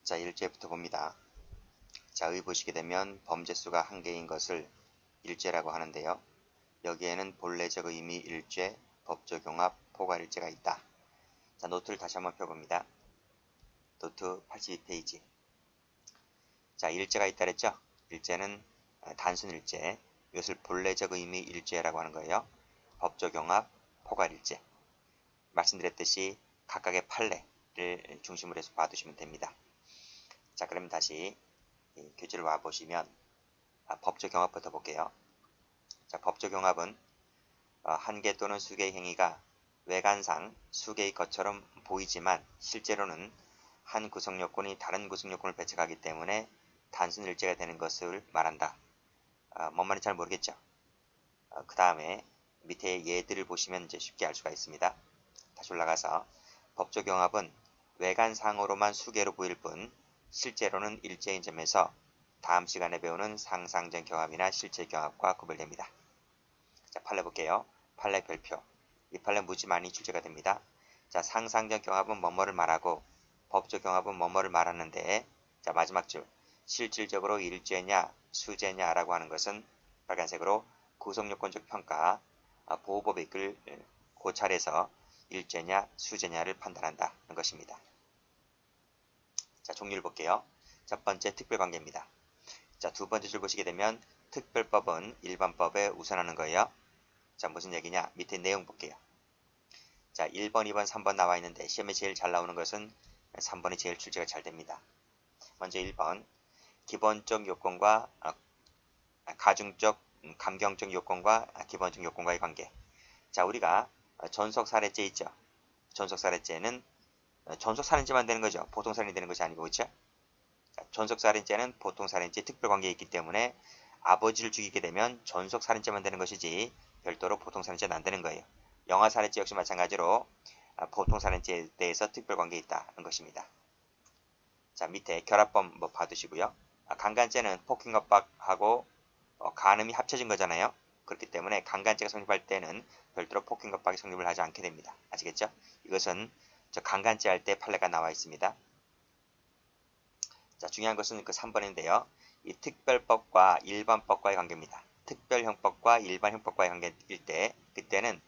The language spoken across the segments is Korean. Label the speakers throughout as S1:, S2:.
S1: 자, 1제부터 봅니다. 자, 의 보시게 되면 범죄수가 한 개인 것을 일죄라고 하는데요. 여기에는 본래적 의미 일죄, 법적 용합, 포괄일죄가 있다. 자, 노트를 다시 한번 펴봅니다. 노트 82페이지. 자, 일죄가 있다 그랬죠? 일죄는 단순 일죄, 이것을 본래적 의미 일죄라고 하는 거예요. 법적 용합, 포괄일죄. 말씀드렸듯이 각각의 판례를 중심으로 해서 봐두시면 됩니다. 자, 그럼 다시 교재를 와보시면 법적 용합부터 볼게요. 자, 법적 용합은 한 개 또는 수개의 행위가 외관상 수개의 것처럼 보이지만 실제로는 한 구성 요건이 다른 구성 요건을 배척하기 때문에 단순 일죄가 되는 것을 말한다. 뭔 말인지 잘 모르겠죠? 그 다음에 밑에 예들을 보시면 이제 쉽게 알 수가 있습니다. 다시 올라가서 법적 용합은 외관상으로만 수개로 보일 뿐 실제로는 일죄인 점에서 다음 시간에 배우는 상상적 경합이나 실제 경합과 구별됩니다. 자, 판례 볼게요. 판례 별표. 이 판례 무지 많이 출제가 됩니다. 자, 상상적 경합은 뭐뭐를 말하고 법적 경합은 뭐뭐를 말하는데, 자, 마지막 줄. 실질적으로 일죄냐 수죄냐라고 하는 것은 빨간색으로 구성요건적 평가, 보호법의 글 고찰에서 일죄냐 수죄냐를 판단한다는 것입니다. 자, 종류를 볼게요. 첫 번째 특별관계입니다. 자, 두 번째 줄 보시게 되면 특별법은 일반법에 우선하는 거예요. 자, 무슨 얘기냐? 밑에 내용 볼게요. 자, 1번, 2번, 3번 나와 있는데 시험에 제일 잘 나오는 것은 3번이 제일 출제가 잘 됩니다. 먼저 1번, 기본적 요건과 가중적, 감경적 요건과 기본적 요건과의 관계. 자, 우리가 전속살해죄 있죠? 전속살해죄는 전속살인죄만 되는 거죠. 보통살인이 되는 것이 아니고, 그렇죠? 전속살인죄는 보통살인죄 특별관계에 있기 때문에 아버지를 죽이게 되면 전속살인죄만 되는 것이지 별도로 보통살인죄는 안 되는 거예요. 영아살인죄 역시 마찬가지로 보통살인죄에 대해서 특별관계에 있다는 것입니다. 자, 밑에 결합범 뭐 봐두시고요. 강간죄는 폭행협박하고 간음이 합쳐진 거잖아요. 그렇기 때문에 강간죄가 성립할 때는 별도로 폭행협박이 성립을 하지 않게 됩니다. 아시겠죠? 이것은 저 강간죄 할 때 판례가 나와 있습니다. 자, 중요한 것은 그 3번인데요. 이 특별법과 일반법과의 관계입니다. 특별형법과 일반형법과의 관계일 때, 그때는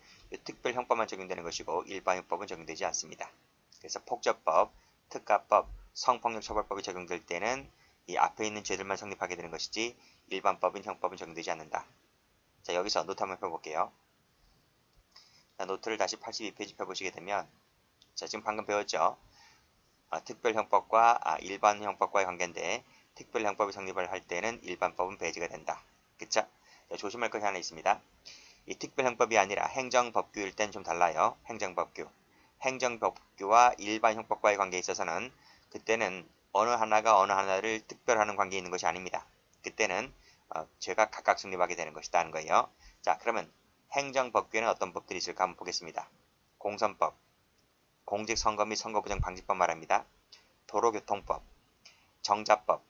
S1: 특별형법만 적용되는 것이고 일반형법은 적용되지 않습니다. 그래서 폭처법, 특가법, 성폭력처벌법이 적용될 때는 이 앞에 있는 죄들만 성립하게 되는 것이지 일반법인, 형법은 적용되지 않는다. 자, 여기서 노트 한번 펴볼게요. 자, 노트를 다시 82페이지 펴보시게 되면, 자, 지금 방금 배웠죠? 특별형법과 일반형법과의 관계인데, 특별형법이 성립을 할 때는 일반법은 배제가 된다. 그쵸? 자, 조심할 것이 하나 있습니다. 이 특별형법이 아니라 행정법규일 땐 좀 달라요. 행정법규. 행정법규와 일반형법과의 관계에 있어서는 그때는 어느 하나가 어느 하나를 특별하는 관계에 있는 것이 아닙니다. 그때는 죄가 각각 성립하게 되는 것이다 하는 거예요. 자, 그러면 행정법규에는 어떤 법들이 있을까 한번 보겠습니다. 공선법, 공직선거 및 선거부정 방지법 말합니다. 도로교통법, 정자법,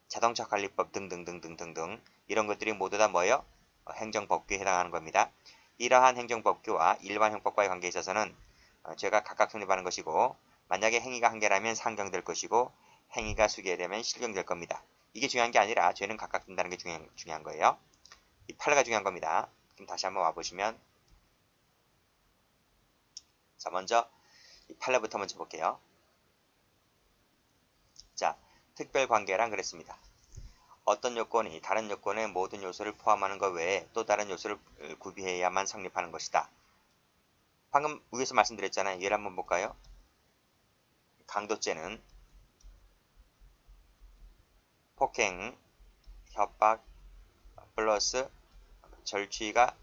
S1: 자동차관리법 등등등등등등 이런 것들이 모두 다 뭐예요? 행정법규에 해당하는 겁니다. 이러한 행정법규와 일반형법과의 관계에 있어서는 죄가 각각 성립하는 것이고 만약에 행위가 한 개라면 상경될 것이고 행위가 수개가 되면 실경될 겁니다. 이게 중요한 게 아니라 죄는 각각 된다는 게 중요한 거예요. 이 판례가 중요한 겁니다. 그럼 다시 한번 와보시면, 자, 먼저 이 판례부터 먼저 볼게요. 자, 특별관계란 그랬습니다. 어떤 요건이 다른 요건의 모든 요소를 포함하는 것 외에 또 다른 요소를 구비해야만 성립하는 것이다. 방금 위에서 말씀드렸잖아요. 예를 한번 볼까요? 강도죄는 폭행, 협박, 플러스 절취가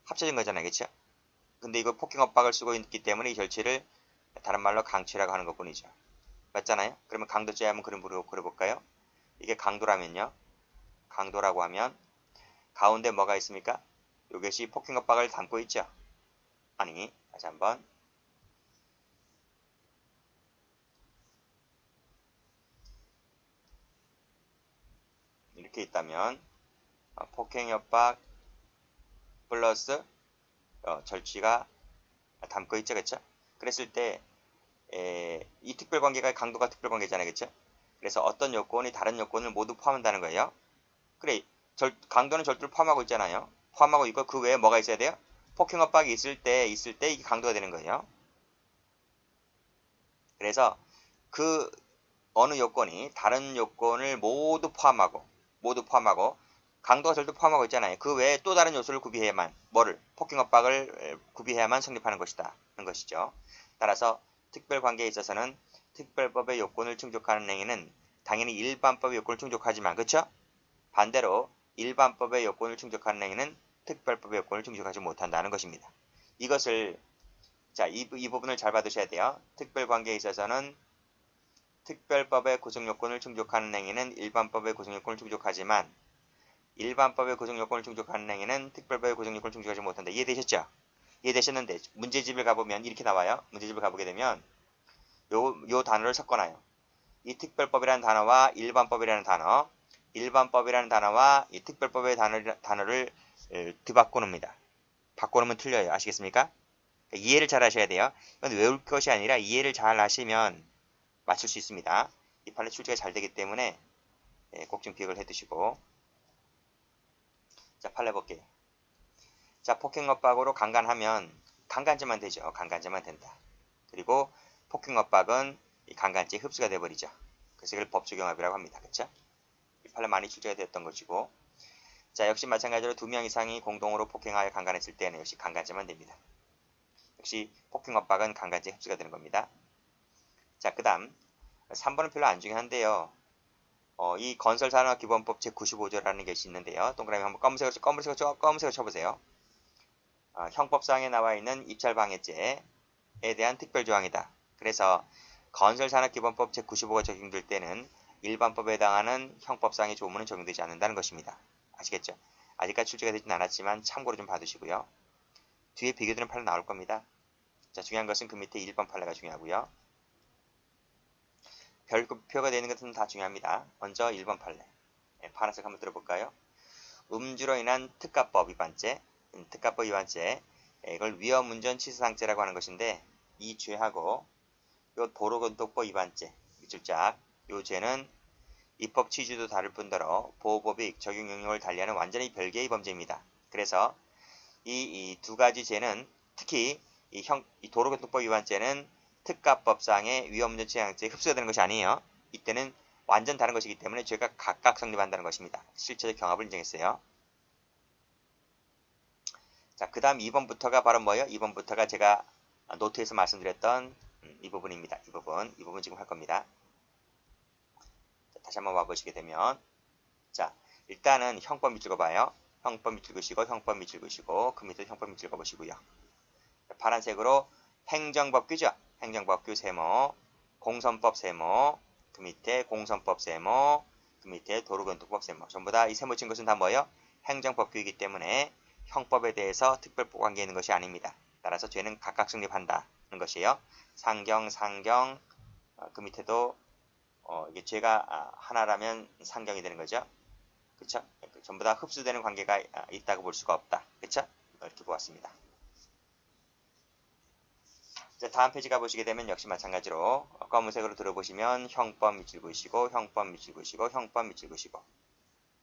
S1: 합쳐진 거잖아요. 그렇죠? 근데 이거 폭행, 협박을 쓰고 있기 때문에 이 절취를 다른 말로 강취라고 하는 것 뿐이죠. 맞잖아요? 그러면 강도죄 한번 그려볼까요? 이게 강도라면요. 강도라고 하면 가운데 뭐가 있습니까? 이것이 폭행, 협박을 담고 있죠. 아니, 다시 한번. 이렇게 있다면 폭행, 협박 플러스 절취가 담고 있죠. 그렇죠? 그랬을 때 이 특별관계가 강도가 특별관계잖아요. 그쵸? 그래서 어떤 요건이 다른 요건을 모두 포함한다는 거예요. 그래, 강도는 절대로 포함하고 있잖아요. 포함하고 있고 그 외에 뭐가 있어야 돼요? 폭행 협박이 있을 때 이게 강도가 되는 거예요. 그래서 그 어느 요건이 다른 요건을 모두 포함하고 강도가 절대 포함하고 있잖아요. 그 외에 또 다른 요소를 구비해야만 폭행 협박을 구비해야만 성립하는 것이다 하는 것이죠. 따라서 특별관계에 있어서는 특별법의 요건을 충족하는 행위는 당연히 일반법의 요건을 충족하지만 그렇죠? 반대로 일반법의 요건을 충족하는 행위는 특별법의 요건을 충족하지 못한다는 것입니다. 이것을 이 부분을 잘 받으셔야 돼요. 특별관계에 있어서는 특별법의 구성요건을 충족하는 행위는 일반법의 구성요건을 충족하지만 일반법의 구성요건을 충족하는 행위는 특별법의 구성요건을 충족하지 못한다. 이해되셨죠? 이해되셨는데 문제집을 가보면 이렇게 나와요. 문제집을 가보게 되면 요 단어를 섞어놔요. 이 특별법이라는 단어와 일반법이라는 단어와 이 특별법의 단어를 뒤바꿔놓습니다. 바꿔놓으면 틀려요. 아시겠습니까? 그러니까 이해를 잘 하셔야 돼요. 이건 외울 것이 아니라 이해를 잘 하시면 맞출 수 있습니다. 이 판례 출제가 잘 되기 때문에 꼭 좀 기억을 해두시고. 자, 판례 볼게요. 자, 폭행협박으로 강간하면 강간죄만 되죠. 강간죄만 된다. 그리고 폭행협박은 이 강간죄 흡수가 돼버리죠. 그래서 이걸 법조경합이라고 합니다. 그쵸? 이 판례 많이 출제가 되었던 것이고. 자, 역시 마찬가지로 2명 이상이 공동으로 폭행하여 강간했을 때는 역시 강간죄만 됩니다. 역시 폭행협박은 강간죄 흡수가 되는 겁니다. 자, 그 다음 3번은 별로 안 중요한데요. 이 건설산업기본법 제95조라는 것이 있는데요. 동그라미 한번 검은색으로 쳐보세요. 형법상에 나와 있는 입찰방해죄에 대한 특별조항이다. 그래서 건설산업기본법 제95가 적용될 때는 일반법에 해당하는 형법상의 조문은 적용되지 않는다는 것입니다. 아시겠죠? 아직까지 출제가 되진 않았지만 참고로 좀 봐두시고요. 뒤에 비교되는 판례 나올 겁니다. 자, 중요한 것은 그 밑에 1번 판례가 중요하고요. 별표가 되는 것은 다 중요합니다. 먼저 1번 판례. 파란색 한번 들어볼까요? 음주로 인한 특가법 위반죄, 이걸 위험운전 치사상죄라고 하는 것인데 이 죄하고 요 도로교통법 위반죄, 밑줄짝, 요 죄는 입법 취지도 다를 뿐더러 보호법이 적용 영역을 달리하는 완전히 별개의 범죄입니다. 그래서 이 두 가지 죄는 특히 이 도로교통법 위반죄는 특가법상의 위험운전 치사상죄에 흡수가 되는 것이 아니에요. 이때는 완전 다른 것이기 때문에 죄가 각각 성립한다는 것입니다. 실체적 경합을 인정했어요. 자, 그 다음 2번부터가 바로 뭐예요? 2번부터가 제가 노트에서 말씀드렸던 이 부분입니다. 이 부분 지금 할 겁니다. 자, 다시 한번 와보시게 되면 자, 일단은 형법 밑줄 그어봐요. 형법 밑줄 그으시고 그 밑에 형법 밑줄 그어보시고요. 파란색으로 행정법규죠. 행정법규 세모, 공선법 세모, 그 밑에 공선법 세모, 그 밑에 도로교통법 세모. 전부 다 이 세모 친 것은 다 뭐예요? 행정법규이기 때문에 형법에 대해서 특별법 관계 있는 것이 아닙니다. 따라서 죄는 각각 성립한다는 것이에요. 상경, 그 밑에도 이게 죄가 하나라면 상경이 되는 거죠. 그쵸? 전부 다 흡수되는 관계가 있다고 볼 수가 없다. 그쵸? 이렇게 보았습니다. 이제 다음 페이지 가보시게 되면 역시 마찬가지로 검은색으로 들어보시면 형법 밑줄 그으시고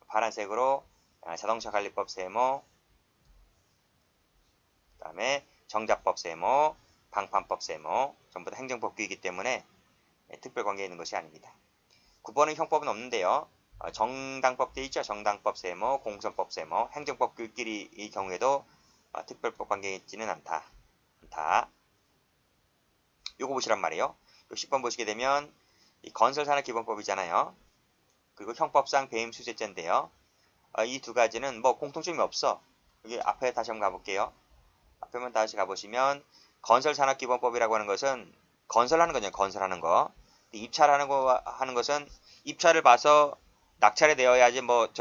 S1: 파란색으로 자동차 관리법 세모, 그 다음에 정자법 세모, 방판법 세모, 전부 다 행정법규이기 때문에 특별관계에 있는 것이 아닙니다. 9번은 형법은 없는데요. 정당법 돼 있죠. 정당법 세모, 공선법 세모, 행정법규끼리 이 경우에도 특별법 관계에 있지는 않다. 요거 보시란 말이에요. 요 10번 보시게 되면 이 건설산업기본법이잖아요. 그리고 형법상 배임수재죄인데요. 이 두 가지는 뭐 공통점이 없어. 여기 앞에 다시 한번 가볼게요. 앞에만 다시 가보시면 건설산업기본법이라고 하는 것은 건설하는 거죠. 건설하는 거. 입찰하는 거 하는 것은 입찰을 봐서 낙찰이 되어야지 뭐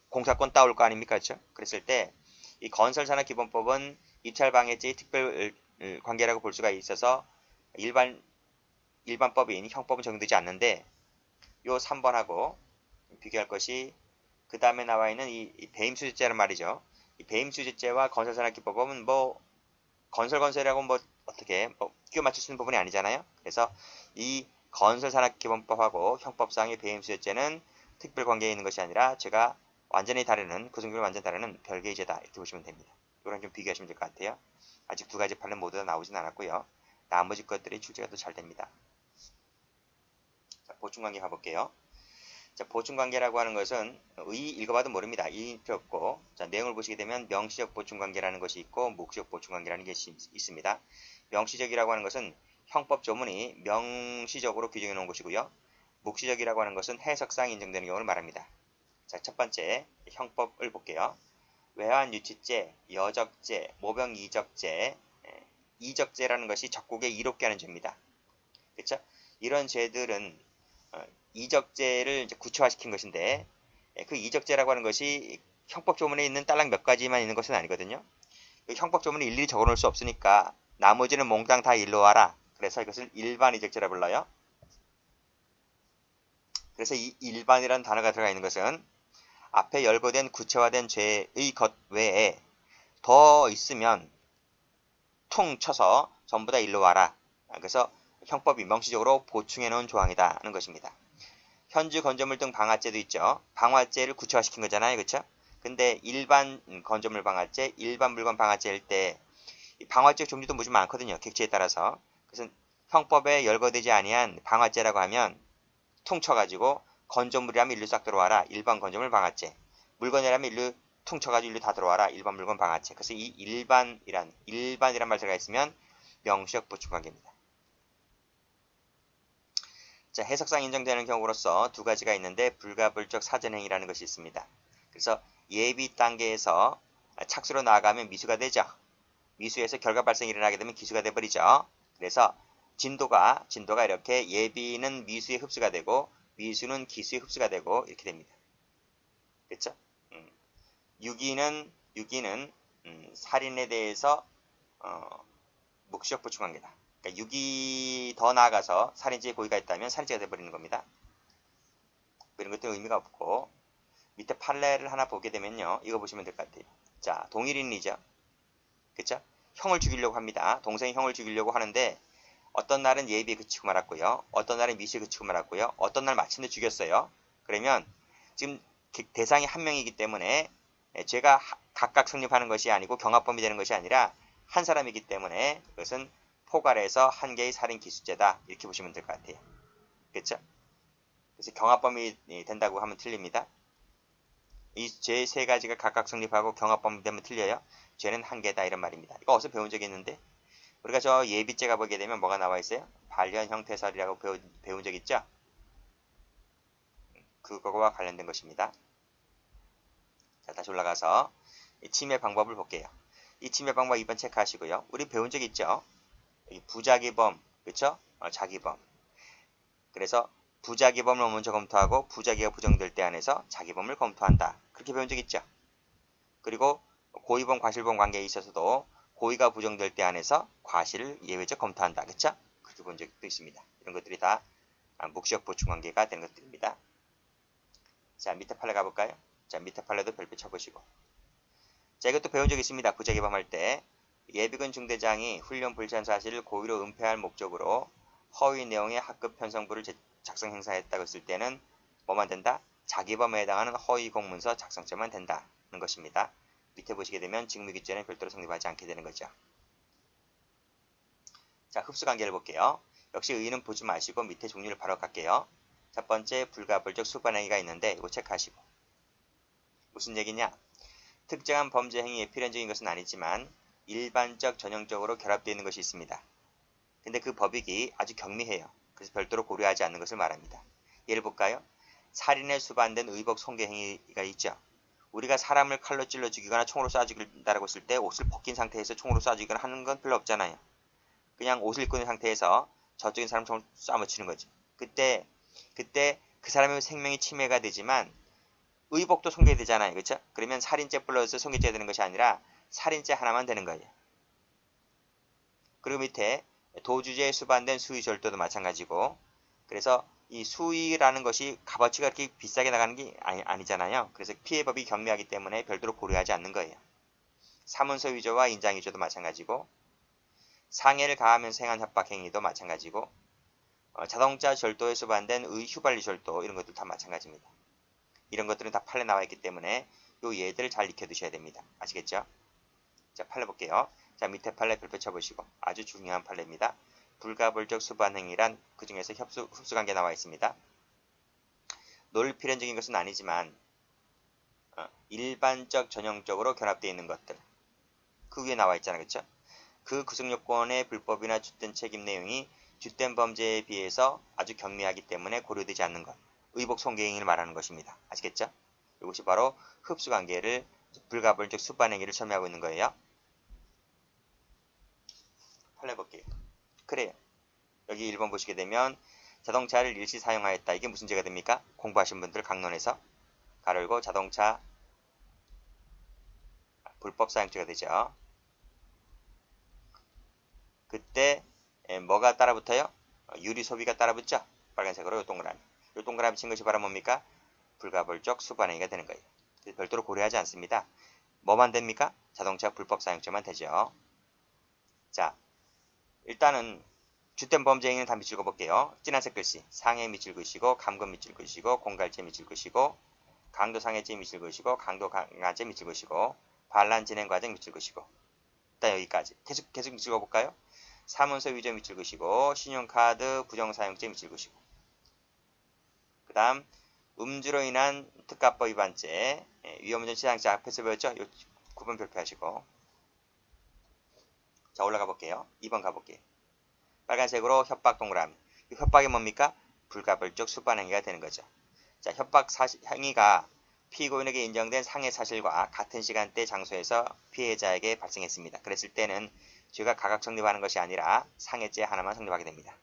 S1: 공사권 따올 거 아닙니까? 그렇죠? 그랬을 때 이 건설산업기본법은 입찰방해죄의 특별 관계라고 볼 수가 있어서 일반법인 형법은 적용되지 않는데 요 3번하고 비교할 것이 그 다음에 나와 있는 이 배임수재죄란 말이죠. 이 배임수재죄와 건설산업기법은 뭐 건설이라고 뭐 어떻게 뭐 끼워 맞출 수 있는 부분이 아니잖아요. 그래서 이 건설산업기본법하고 형법상의 배임수요죄는 특별관계에 있는 것이 아니라 제가 완전히 다르는, 구성비를 완전히 다르는 별개의 죄다 이렇게 보시면 됩니다. 이거랑 좀 비교하시면 될 것 같아요. 아직 두 가지 판례 모두 다 나오진 않았고요. 나머지 것들이 출제가 더 잘 됩니다. 자, 보충관계 가볼게요. 자, 보충관계라고 하는 것은 읽어봐도 모릅니다. 이 필요 없고, 자, 내용을 보시게 되면 명시적 보충관계라는 것이 있고 묵시적 보충관계라는 게 있습니다. 명시적이라고 하는 것은 형법 조문이 명시적으로 규정해 놓은 것이고요. 묵시적이라고 하는 것은 해석상 인정되는 경우를 말합니다. 자, 첫 번째 형법을 볼게요. 외환 유치죄, 여적죄, 모병 이적죄, 이적죄라는 것이 적국에 이롭게 하는 죄입니다. 그렇죠? 이런 죄들은 이적죄를 이제 구체화시킨 것인데 그 이적죄라고 하는 것이 형법 조문에 있는 딸랑 몇 가지만 있는 것은 아니거든요. 그 형법 조문에 일일이 적어놓을 수 없으니까 나머지는 몽땅 다 일로 와라. 그래서 이것을 일반 이적죄라 불러요. 그래서 이 일반이라는 단어가 들어가 있는 것은 앞에 열거된 구체화된 죄의 것 외에 더 있으면 퉁 쳐서 전부 다 일로 와라. 그래서 형법이 명시적으로 보충해 놓은 조항이다 하는 것입니다. 현주 건조물 등 방화죄도 있죠. 방화죄를 구체화시킨 거잖아요. 그렇죠? 근데 일반 건조물 방화죄, 일반 물건 방화죄일 때 방화죄 종류도 무지 많거든요. 객체에 따라서. 그래서 형법에 열거되지 아니한 방화죄라고 하면 퉁쳐가지고 건조물이라면 일로 싹 들어와라. 일반 건조물 방화죄. 물건이라면 일로 퉁쳐가지고 일로 다 들어와라. 일반 물건 방화죄. 그래서 이 일반이란 말 들어가 있으면 명시적 보충관계입니다. 자, 해석상 인정되는 경우로서 두 가지가 있는데 불가불적 사전행위라는 것이 있습니다. 그래서 예비 단계에서 착수로 나아가면 미수가 되죠. 미수에서 결과 발생이 일어나게 되면 기수가 돼버리죠. 그래서 진도가 이렇게 예비는 미수에 흡수가 되고 미수는 기수에 흡수가 되고 이렇게 됩니다. 그렇죠? 유기는 살인에 대해서 묵시적 보충관계다. 그러니까 6이 더 나아가서 살인죄의 고의가 있다면 살인죄가 돼버리는 겁니다. 이런 것들은 의미가 없고 밑에 판례를 하나 보게 되면요. 이거 보시면 될 것 같아요. 자, 동일인이죠. 그쵸? 형을 죽이려고 합니다. 동생이 형을 죽이려고 하는데 어떤 날은 예비에 그치고 말았고요. 어떤 날은 미수에 그치고 말았고요. 어떤 날 마침내 죽였어요. 그러면 지금 대상이 한 명이기 때문에 죄가 각각 성립하는 것이 아니고 경합범이 되는 것이 아니라 한 사람이기 때문에 그것은 포괄해서 한 개의 살인 기수죄다. 이렇게 보시면 될 것 같아요. 그렇죠? 그래서 경합범이 된다고 하면 틀립니다. 이 죄 세 가지가 각각 성립하고 경합범이 되면 틀려요. 죄는 한 개다 이런 말입니다. 이거 어디서 배운 적이 있는데 우리가 저 예비죄가 보게 되면 뭐가 나와 있어요? 발현 형태설이라고 배운 적 있죠? 그거와 관련된 것입니다. 자, 다시 올라가서 침해 방법을 볼게요. 이 침해 방법 2번 체크하시고요. 우리 배운 적 있죠? 부작위범, 그쵸? 자기범. 그래서 부작위범을 먼저 검토하고 부작위가 부정될 때 안에서 자기범을 검토한다. 그렇게 배운 적 있죠? 그리고 고의범, 과실범 관계에 있어서도 고의가 부정될 때 안에서 과실을 예외적 검토한다. 그쵸? 그렇게 본 적도 있습니다. 이런 것들이 다 묵시적 보충관계가 되는 것들입니다. 자, 밑에 판례 가볼까요? 자, 밑에 판례도 별표 쳐보시고. 자, 이것도 배운 적 있습니다. 부작위범 할 때. 예비군 중대장이 훈련 불참 사실을 고의로 은폐할 목적으로 허위 내용의 학급 편성부를 작성 행사했다고 했을 때는 뭐만 된다? 자기범에 해당하는 허위 공문서 작성죄만 된다는 것입니다. 밑에 보시게 되면 직무기죄는 별도로 성립하지 않게 되는 거죠. 자, 흡수관계를 볼게요. 역시 의의는 보지 마시고 밑에 종류를 바로 갈게요. 첫 번째 불가불적 수반행위가 있는데 이거 체크하시고. 무슨 얘기냐? 특정한 범죄 행위에 필연적인 것은 아니지만 일반적 전형적으로 결합되어 있는 것이 있습니다. 근데 그 법익이 아주 경미해요. 그래서 별도로 고려하지 않는 것을 말합니다. 예를 볼까요? 살인에 수반된 의복 손괴 행위가 있죠. 우리가 사람을 칼로 찔러 죽이거나 총으로 쏴 죽인다라고 했을 때 옷을 벗긴 상태에서 총으로 쏴 죽이거나 하는 건 별로 없잖아요. 그냥 옷을 입고 있는 상태에서 저쪽인 사람 총을 쏴 맞추는 거죠. 그때 그 사람의 생명이 침해가 되지만 의복도 손괴되잖아요. 그렇죠? 그러면 살인죄 플러스 손괴죄가 되는 것이 아니라 살인죄 하나만 되는 거예요. 그리고 밑에 도주죄에 수반된 수의절도도 마찬가지고 그래서 이 수의라는 것이 값어치가 그렇게 비싸게 나가는 게 아니잖아요. 그래서 피해법이 경미하기 때문에 별도로 고려하지 않는 거예요. 사문서 위조와 인장위조도 마찬가지고 상해를 가하면서 행한 협박 행위도 마찬가지고 자동차 절도에 수반된 휘발유 절도 이런 것들 다 마찬가지입니다. 이런 것들은 다 판례 나와 있기 때문에 요 예들을 잘 익혀두셔야 됩니다. 아시겠죠? 자, 판례 볼게요. 자, 밑에 판례 별표 쳐보시고 아주 중요한 판례입니다. 불가불적 수반행위란 그 중에서 흡수관계 나와 있습니다. 논리필연적인 것은 아니지만 일반적 전형적으로 결합되어 있는 것들 그 위에 나와 있잖아요. 그렇죠? 그 구성요건의 불법이나 주된 책임 내용이 주된 범죄에 비해서 아주 경미하기 때문에 고려되지 않는 것. 의복 손괴행위를 말하는 것입니다. 아시겠죠? 이것이 바로 흡수관계를 불가불적 수반행위를 설명하고 있는 거예요. 판례 볼게요. 그래요. 여기 1번 보시게 되면 자동차를 일시 사용하였다. 이게 무슨 죄가 됩니까? 공부하신 분들 강론에서 가로 열고 자동차 불법 사용죄가 되죠. 그때 뭐가 따라붙어요? 유리 소비가 따라붙죠. 빨간색으로 요 동그라미. 요 동그라미 친 것이 바로 뭡니까? 불가불적 수반행위가 되는 거예요. 별도로 고려하지 않습니다. 뭐만 됩니까? 자동차 불법 사용죄만 되죠. 자, 일단은 주된 범죄 행위는 다 밑줄 그어볼게요. 진한색 글씨, 상해 밑줄 그으시고 감금 밑줄 그으시고 공갈죄 밑줄 그으시고 강도상해죄 밑줄 그으시고 강도강간죄 밑줄 그으시고 반란 진행 과정 밑줄 그으시고 일단 여기까지 계속 밑줄 그어볼까요? 사문서 위조 밑줄 그으시고 신용카드 부정사용죄 밑줄 그으시고 그 다음 음주로 인한 특가법 위반죄 위험운전 시상죄 앞에서 배웠죠? 요 9번 별표하시고 자 올라가 볼게요. 2번 가볼게요. 빨간색으로 협박 동그라미. 이 협박이 뭡니까? 불가불적 수반행위가 되는 거죠. 자, 협박 행위가 피고인에게 인정된 상해 사실과 같은 시간대 장소에서 피해자에게 발생했습니다. 그랬을 때는 죄가 각각 성립하는 것이 아니라 상해죄 하나만 성립하게 됩니다.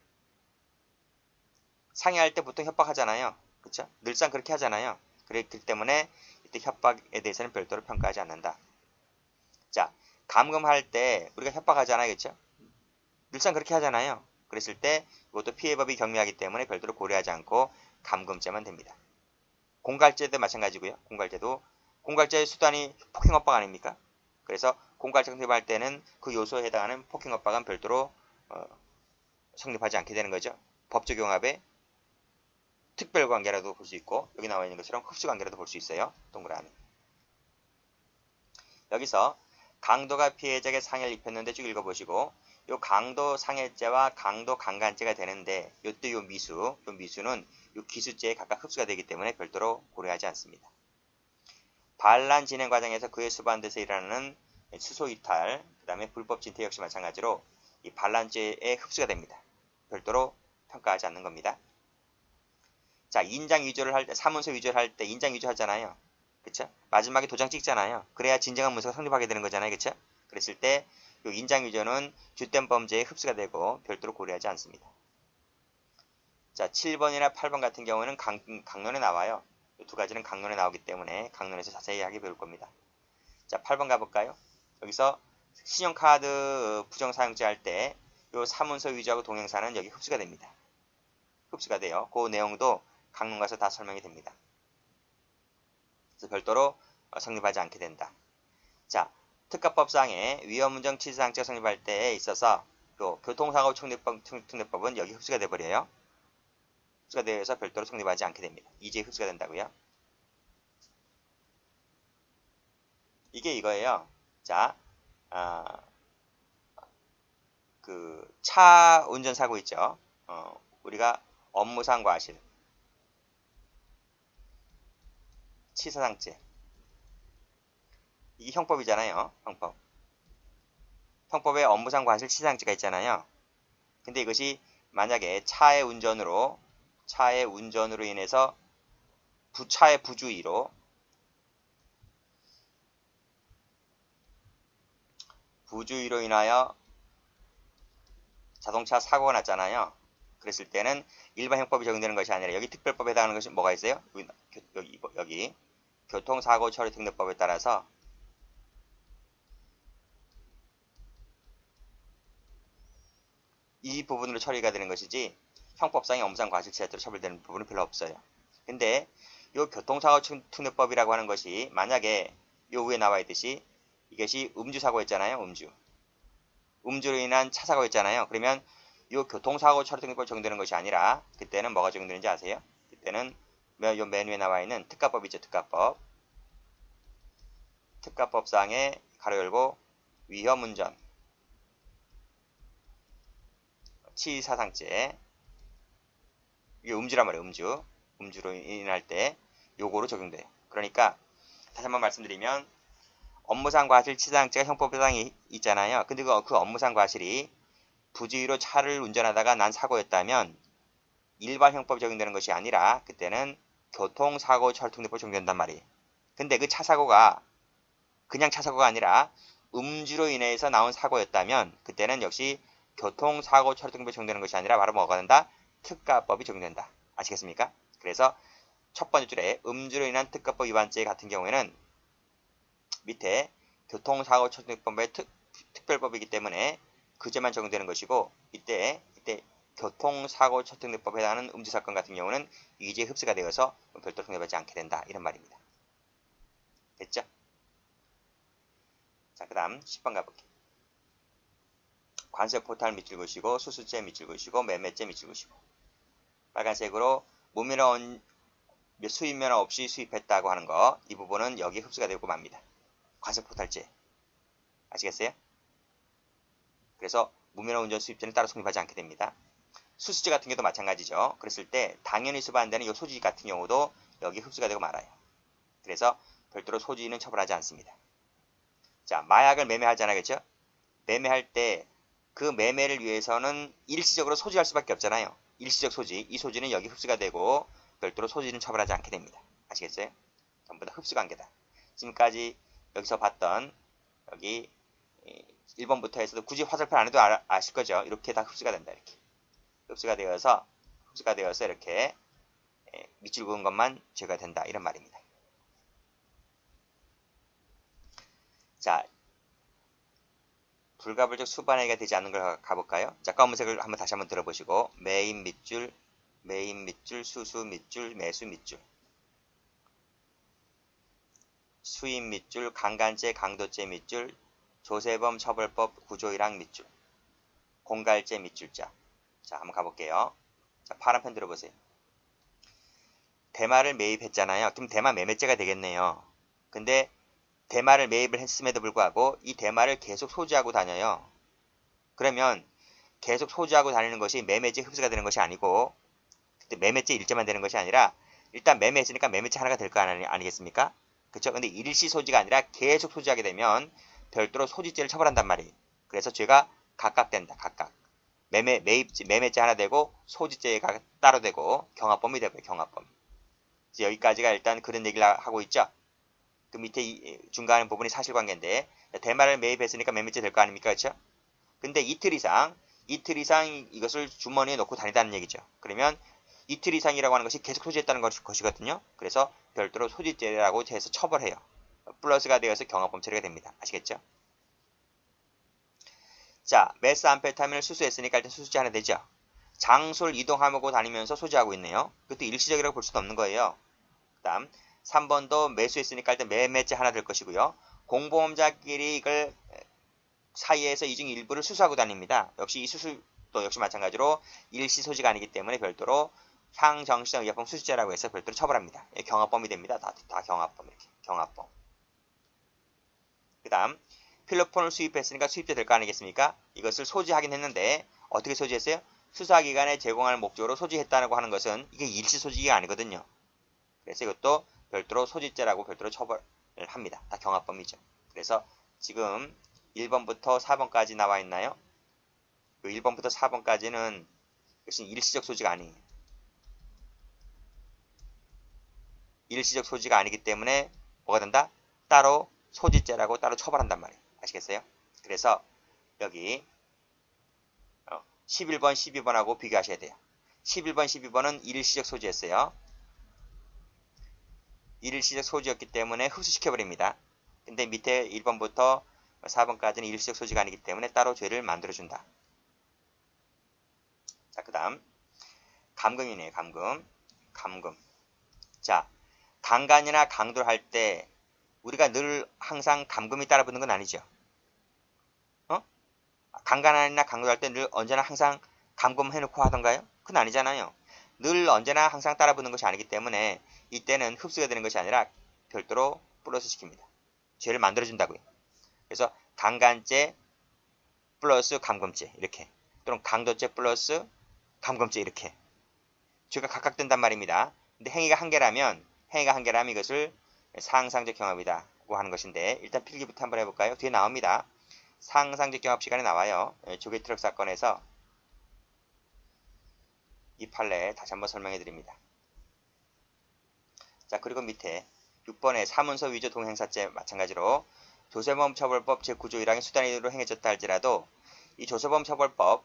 S1: 상해할 때 보통 협박하잖아요. 그렇죠? 늘상 그렇게 하잖아요. 그렇기 때문에 이때 협박에 대해서는 별도로 평가하지 않는다. 자, 감금할 때 우리가 협박하잖아요. 그렇죠? 늘상 그렇게 하잖아요. 그랬을 때 이것도 피해법이 경미하기 때문에 별도로 고려하지 않고 감금죄만 됩니다. 공갈죄도 마찬가지고요. 공갈죄의 수단이 폭행협박 아닙니까? 그래서 공갈죄 성립할 때는 그 요소에 해당하는 폭행협박은 별도로 성립하지 않게 되는 거죠. 법조경합의 특별관계라도 볼 수 있고 여기 나와 있는 것처럼 흡수관계라도 볼 수 있어요. 동그라미. 여기서 강도가 피해자에게 상해를 입혔는데 쭉 읽어보시고 요 강도 상해죄와 강도 강간죄가 되는데 요때 요 미수는 요 기수죄에 각각 흡수가 되기 때문에 별도로 고려하지 않습니다. 반란 진행 과정에서 그에 수반돼서 일어나는 수소 이탈, 그 다음에 불법 진퇴 역시 마찬가지로 이 반란죄에 흡수가 됩니다. 별도로 평가하지 않는 겁니다. 자, 인장 위조를 할 때, 사문서 위조를 할 때 인장 위조 하잖아요. 그쵸? 마지막에 도장 찍잖아요. 그래야 진정한 문서가 성립하게 되는 거잖아요. 그쵸? 그랬을 때, 요 인장 위조는 주된 범죄에 흡수가 되고 별도로 고려하지 않습니다. 자, 7번이나 8번 같은 경우는 강론에 나와요. 이 두 가지는 강론에 나오기 때문에 강론에서 자세히 하게 배울 겁니다. 자, 8번 가볼까요? 여기서 신용카드 부정사용죄 할 때, 요 사문서 위조하고 동행사는 여기 흡수가 됩니다. 흡수가 돼요. 그 내용도 강론 가서 다 설명이 됩니다. 그래서 별도로 성립하지 않게 된다. 자, 특가법상의 위험운전 치사상죄 성립할 때에 있어서 또 교통사고 특례법은 여기 흡수가 돼버려요. 흡수가 되어서 별도로 성립하지 않게 됩니다. 이제 흡수가 된다고요. 이게 이거예요. 자, 그 차 운전사고 있죠. 우리가 업무상 과실, 치사상죄. 이게 형법이잖아요. 형법에 업무상 과실 치사상죄가 있잖아요. 근데 이것이 만약에 차의 운전으로 인해서 차의 부주의로 인하여 자동차 사고가 났잖아요. 그랬을 때는 일반 형법이 적용되는 것이 아니라 여기 특별법에 해당하는 것이 뭐가 있어요? 여기 교통사고 처리 특례법에 따라서 이 부분으로 처리가 되는 것이지 형법상의 업무상 과실치사죄로 처벌되는 부분은 별로 없어요. 근데 이 교통사고 특례법이라고 하는 것이 만약에 요 위에 나와 있듯이 이것이 음주사고였잖아요. 음주로 인한 차 사고 있잖아요. 그러면 이 교통사고 처리등록법 적용되는 것이 아니라 그때는 뭐가 적용되는지 아세요? 그때는 이 맨 위에 나와 있는 특가법이죠. 특가법. 특가법상의 가로 열고 위험운전, 치사상죄, 이게 음주란 말이에요. 음주로 인할 때 요거로 적용돼요. 그러니까 다시 한번 말씀드리면 업무상 과실 치사상죄가 형법상이 있잖아요. 근데 그 업무상 과실이 부주의로 차를 운전하다가 난 사고였다면 일반 형법이 적용되는 것이 아니라 그때는 교통사고 처리등록법이 적용된단 말이에요. 근데 그 차 사고가 그냥 차 사고가 아니라 음주로 인해서 나온 사고였다면 그때는 역시 교통사고 처리등록법이 적용되는 것이 아니라 바로 뭐가 된다? 특가법이 적용된다. 아시겠습니까? 그래서 첫 번째 줄에 음주로 인한 특가법 위반죄 같은 경우에는 밑에 교통사고 처리등록법의 특별법이기 때문에 그 죄만 적용되는 것이고 이때 교통사고 처리등록법에 해당하는 음주사건 같은 경우는 이죄 흡수가 되어서 별도로 통합하지 않게 된다. 이런 말입니다. 됐죠? 자, 그 다음 10번 가볼게요. 관세 포탈 밑줄 그으시고 수수죄 밑줄 그으시고 매매죄 밑줄 그으시고 빨간색으로 무면허 수입면허 없이 수입했다고 하는 거 이 부분은 여기에 흡수가 되고 맙니다. 관세 포탈죄 아시겠어요? 그래서 무면허 운전 수입죄는 따로 성립하지 않게 됩니다. 수수죄 같은 경우도 마찬가지죠. 그랬을 때 당연히 수반되는 이 소지 같은 경우도 여기 흡수가 되고 말아요. 그래서 별도로 소지는 처벌하지 않습니다. 자, 마약을 매매하잖아요. 그렇죠? 매매할 때 그 매매를 위해서는 일시적으로 소지할 수밖에 없잖아요. 일시적 소지. 이 소지는 여기 흡수가 되고 별도로 소지는 처벌하지 않게 됩니다. 아시겠어요? 전부 다 흡수 관계다. 지금까지 여기서 봤던 여기 1번부터 해서도 굳이 화살표 안 해도 아실 거죠. 이렇게 다 흡수가 된다. 이렇게. 흡수가 되어서 이렇게 밑줄 그은 것만 죄가 된다. 이런 말입니다. 자, 불가불적 수반행위가 되지 않는 걸 가볼까요? 자, 검은색을 다시 한번 들어보시고 매입 밑줄, 수수 밑줄, 매수 밑줄, 수입 밑줄, 강간죄, 강도죄 밑줄, 조세범 처벌법 구조일항 밑줄, 공갈죄 밑줄자. 자, 한번 가볼게요. 자, 파란 펜 들어보세요. 대마를 매입했잖아요. 그럼 대마 매매죄가 되겠네요. 근데 대마를 매입을 했음에도 불구하고 이 대마를 계속 소지하고 다녀요. 그러면 계속 소지하고 다니는 것이 매매죄 흡수가 되는 것이 아니고 그때 매매죄 일죄만 되는 것이 아니라 일단 매매했으니까 매매죄 하나가 될 거 아니겠습니까? 그쵸? 근데 일시 소지가 아니라 계속 소지하게 되면 별도로 소지죄를 처벌한단 말이에요. 그래서 죄가 각각 된다. 각각. 매매죄 하나 되고 소지죄가 따로 되고 경합범이 되고요. 경합범. 여기까지가 일단 그런 얘기를 하고 있죠. 그 밑에 중간에 부분이 사실관계인데 대마를 매입했으니까 매매죄 될 거 아닙니까? 그렇죠? 근데 이틀 이상 이것을 주머니에 넣고 다니다는 얘기죠. 그러면 이틀 이상이라고 하는 것이 계속 소지했다는 것이거든요. 그래서 별도로 소지죄라고 해서 처벌해요. 플러스가 되어서 경합범 처리가 됩니다. 아시겠죠? 자, 메스암페타민을 수수했으니까 일단 수수죄 하나 되죠. 장소를 이동하고 다니면서 소지하고 있네요. 그것도 일시적이라고 볼 수는 없는 거예요. 그 다음 3번도 매수했으니까 일단 매매죄 하나 될 것이고요. 공보험자끼리 이걸 사이에서 이 중 일부를 수수하고 다닙니다. 역시 이 수수도 역시 마찬가지로 일시 소지가 아니기 때문에 별도로 향정시성 의약품 수수죄라고 해서 별도로 처벌합니다. 경합범이 됩니다. 다 경합범 이렇게 경합범. 그 다음 필로폰을 수입했으니까 수입죄 될 거 아니겠습니까? 이것을 소지하긴 했는데 어떻게 소지했어요? 수사기관에 제공할 목적으로 소지했다고 하는 것은 이게 일시 소지가 아니거든요. 그래서 이것도 별도로 소지죄라고 별도로 처벌을 합니다. 다 경합범이죠. 그래서 지금 1번부터 4번까지 나와 있나요? 1번부터 4번까지는 역시 일시적 소지가 아니에요. 일시적 소지가 아니기 때문에 뭐가 된다? 따로 소지죄라고 따로 처벌한단 말이에요. 아시겠어요? 그래서 여기 11번, 12번하고 비교하셔야 돼요. 11번, 12번은 일시적 소지였어요. 일시적 소지였기 때문에 흡수시켜버립니다. 근데 밑에 1번부터 4번까지는 일시적 소지가 아니기 때문에 따로 죄를 만들어준다. 자, 그 다음 감금이네요. 감금. 자, 강간이나 강도를 할 때 우리가 늘 항상 감금이 따라붙는 건 아니죠. 강간이나 강도할 때 늘 언제나 항상 감금해놓고 하던가요? 그건 아니잖아요. 늘 언제나 항상 따라붙는 것이 아니기 때문에 이때는 흡수가 되는 것이 아니라 별도로 플러스 시킵니다. 죄를 만들어준다고요. 그래서 강간죄 플러스 감금죄 이렇게, 또는 강도죄 플러스 감금죄 이렇게 죄가 각각 된단 말입니다. 근데 행위가 한 개라면 이것을 상상적 경합이다고 하는 것인데, 일단 필기부터 한번 해볼까요? 뒤에 나옵니다. 상상적 경합 시간에 나와요. 조개 트럭 사건에서 이 판례 다시 한번 설명해 드립니다. 자, 그리고 밑에 6번에 사문서 위조 동행사죄 마찬가지로 조세범 처벌법 제9조 1항의 수단으로 행해졌다 할지라도 이 조세범 처벌법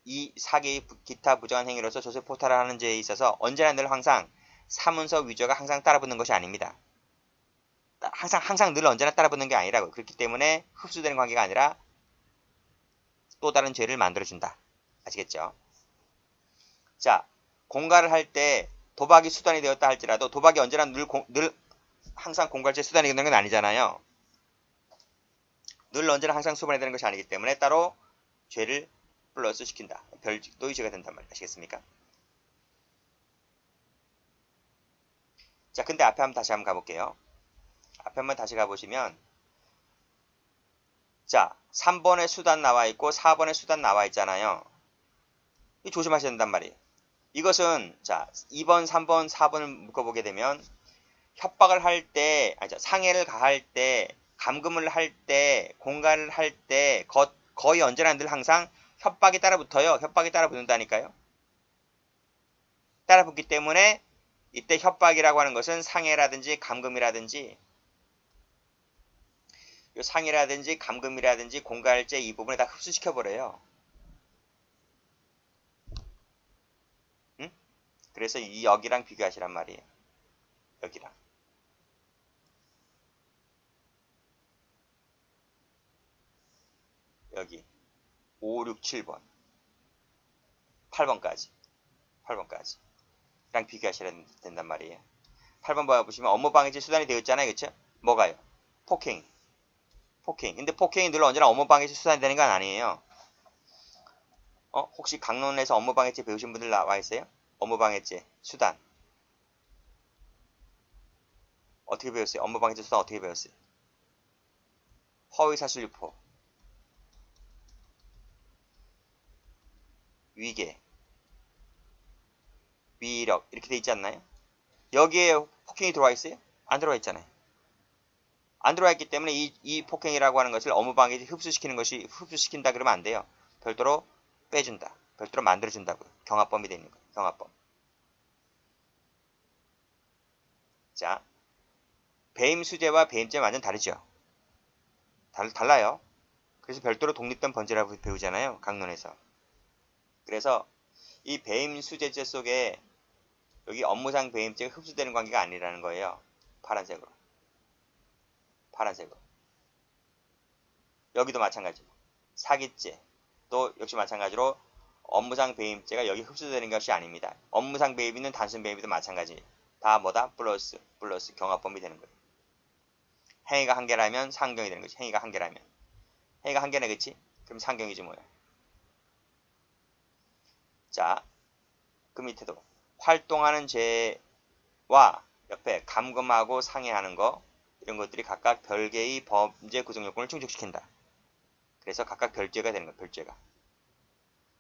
S1: 이 사기 기타 부정한 행위로서 조세 포탈을 하는 죄에 있어서 언제나 늘 항상 사문서 위조가 항상 따라붙는 것이 아닙니다. 항상 늘 언제나 따라붙는 게 아니라고. 그렇기 때문에 흡수되는 관계가 아니라 또 다른 죄를 만들어준다. 아시겠죠? 자, 공갈을 할 때 도박이 수단이 되었다 할지라도 도박이 언제나 늘 항상 공갈죄 수단이 되는 건 아니잖아요. 늘 언제나 항상 수반이 되는 것이 아니기 때문에 따로 죄를 플러스 시킨다. 별도의 죄가 된단 말이에요. 아시겠습니까? 자, 근데 앞에 다시 한번 가볼게요. 앞에 한번 다시 가보시면, 자, 3번에 수단 나와 있고 4번에 수단 나와 있잖아요. 이 조심하셔야 된단 말이에요. 이것은 자 2번, 3번, 4번을 묶어보게 되면 협박을 할 때, 상해를 가할 때, 감금을 할 때, 공갈을 할 때 거의 언제나 늘 항상 협박이 따라붙어요. 협박이 따라붙는다니까요. 따라붙기 때문에 이때 협박이라고 하는 것은 상해라든지 감금이라든지 상해라든지 감금이라든지 공갈죄 이 부분에 다 흡수시켜버려요. 응? 그래서 이 여기랑 비교하시란 말이에요. 여기랑. 여기 5, 6, 7번 8번까지 랑 비교하셔야 된단 말이에요. 8번 봐보시면 업무방해죄 수단이 되었잖아요. 그쵸? 뭐가요? 폭행. 근데 폭행이 늘 언제나 업무방해죄 수단이 되는 건 아니에요. 혹시 강론에서 업무방해죄 배우신 분들 나와 있어요? 업무방해죄 수단 어떻게 배웠어요? 업무방해죄 수단 어떻게 배웠어요? 허위사실유포, 위계, 위력 이렇게 돼 있지 않나요? 여기에 폭행이 들어와 있어요? 안 들어와 있잖아요. 안 들어와 있기 때문에 이 폭행이라고 하는 것을 업무방해죄 흡수시킨다 그러면 안 돼요. 별도로 빼준다. 별도로 만들어준다고요. 경합범이 되는 거예요. 경합범. 자, 배임수재와 배임죄 완전 다르죠. 달라요. 그래서 별도로 독립된 번제라고 배우잖아요. 강론에서. 그래서 이 배임수재죄 속에 여기 업무상 배임죄가 흡수되는 관계가 아니라는 거예요. 파란색으로. 여기도 마찬가지로. 사기죄. 또 역시 마찬가지로 업무상 배임죄가 여기 흡수되는 것이 아닙니다. 업무상 배임이든 단순 배임이든 마찬가지. 다 뭐다? 플러스 경합범이 되는 거예요. 행위가 한 개라면 상경이 되는 거지. 행위가 한 개네, 그치? 그럼 상경이지 뭐야. 자, 그 밑에도 활동하는 죄와 옆에 감금하고 상해하는 거 이런 것들이 각각 별개의 범죄 구성 요건을 충족시킨다. 그래서 각각 별죄가 되는 거예요. 별죄가.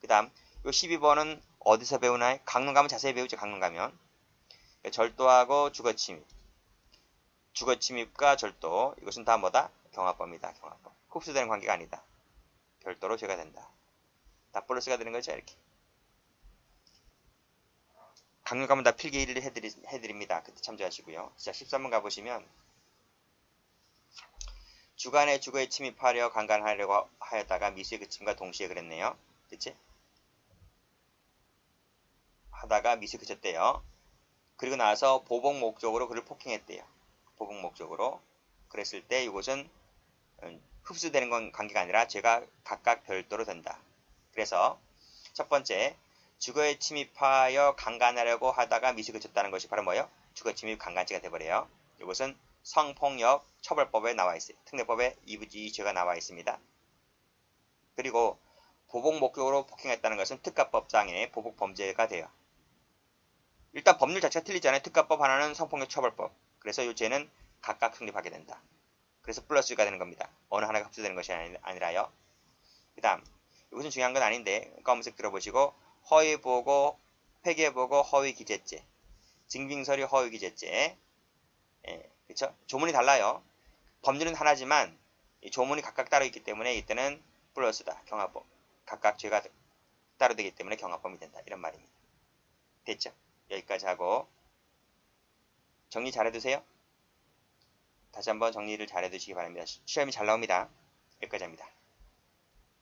S1: 그 다음 요 12번은 어디서 배우나요? 강론 가면 자세히 배우죠. 강론 가면 절도하고 주거침입과 절도 이것은 다 뭐다? 경합범이다. 경합범. 흡수되는 관계가 아니다. 별도로 죄가 된다. 다 플러스가 되는 거죠. 이렇게. 강론 가면 다 필기를 해드립니다. 그때 참조하시고요. 자, 13번 가보시면 주간에 주거에 침입하려 강간하려고 하였다가 미수의 그침과 동시에 그랬네요. 그치? 하다가 미수에 그쳤대요. 그리고 나서 보복 목적으로 그를 폭행했대요. 보복 목적으로. 그랬을 때 이것은 흡수되는 관계가 아니라 죄가 각각 별도로 된다. 그래서 첫 번째 주거에 침입하여 강간하려고 하다가 미수에 그쳤다는 것이 바로 뭐예요? 주거 침입 강간죄가 돼버려요. 이것은 성폭력 처벌법에 나와 있어요. 특례법에 이 죄가 나와 있습니다. 그리고 보복 목적으로 폭행했다는 것은 특가법상의 보복 범죄가 돼요. 일단 법률 자체가 틀리잖아요. 특가법 하나는 성폭력 처벌법. 그래서 이 죄는 각각 성립하게 된다. 그래서 플러스가 되는 겁니다. 어느 하나가 합쳐되는 것이 아니라요. 그 다음 이것은 중요한 건 아닌데 검색 들어보시고 허위보고, 회계보고, 허위기재죄, 증빙서류 허위기재죄, 그쵸? 조문이 달라요. 법률은 하나지만 이 조문이 각각 따로 있기 때문에 이때는 플러스다. 경합법. 각각 죄가 따로 되기 때문에 경합법이 된다. 이런 말입니다. 됐죠? 여기까지 하고 정리 잘 해두세요. 다시 한번 정리를 잘 해두시기 바랍니다. 시험이 잘 나옵니다. 여기까지 합니다.